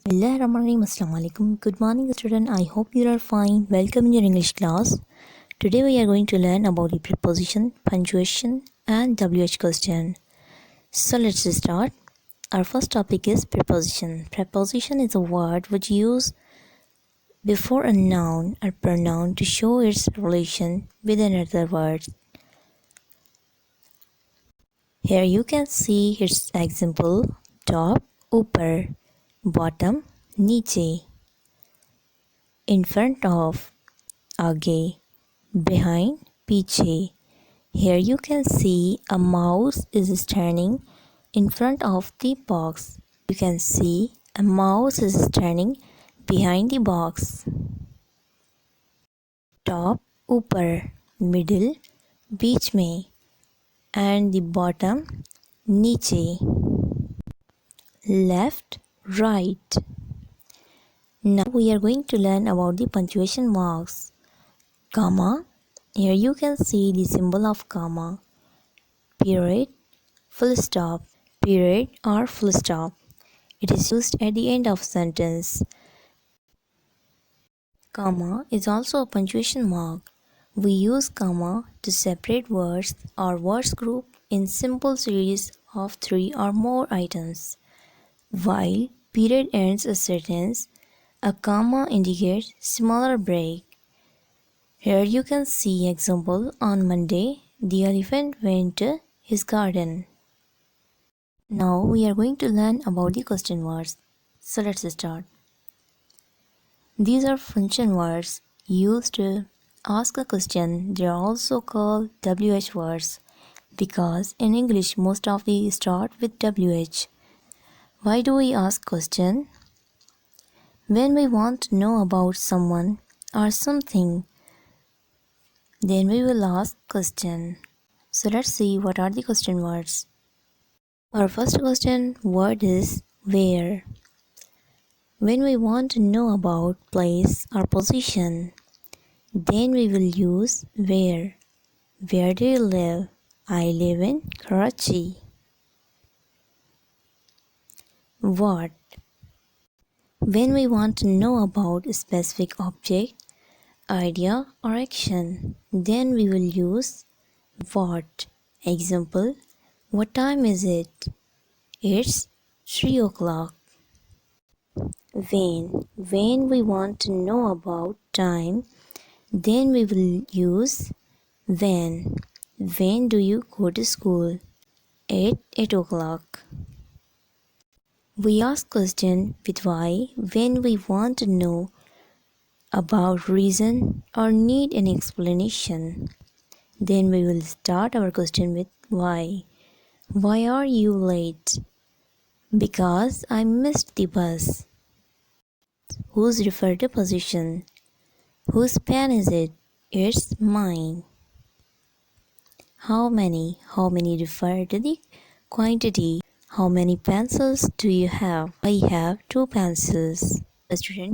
Bismillahirrahmanirrahim. Assalamu alaikum. Good morning, student. I hope you are fine. Welcome in your English class. Today we are going to learn about the preposition, punctuation, and WH question. So let's start. Our first topic is preposition. Preposition is a word which used before a noun or pronoun to show its relation with another word. Here you can see its example: top, upper, bottom, niche, in front of, आगे, behind, पीछे. Here you can see a mouse is standing in front of the box. You can see a mouse is standing behind the box. Top, ऊपर, middle, बीच में, and the bottom, नीचे. Left, right. Now we are going to learn about the punctuation marks. Comma. Here you can see the symbol of comma. Period, full stop. Period or full stop. It is used at the end of sentence. Comma is also a punctuation mark. We use comma to separate words or words group in simple series of 3 or more items. While period ends a sentence, a comma indicates smaller break. Here you can see example: on Monday, the elephant went to his garden. Now we are going to learn about the question words. So let's start. These are function words used to ask a question. They are also called WH words because in English most of these start with WH. Why do we ask question? When we want to know about someone or something, then we will ask question. So let's see what are the question words. Our first question word is where. When we want to know about place or position, then we will use where. Where do you live? I live in Karachi. What. When we want to know about a specific object, idea or action, then we will use what. Example: what time is it? It's 3 o'clock. When we want to know about time, then we will use when. When do you go to school? At 8 o'clock. We ask question with why when we want to know about reason or need an explanation. Then we will start our question with why. Why are you late? Because I missed the bus. Whose refer to position? Whose pen is it? It's mine. How many? How many refer to the quantity. How many pencils do you have? I have 2 pencils. The student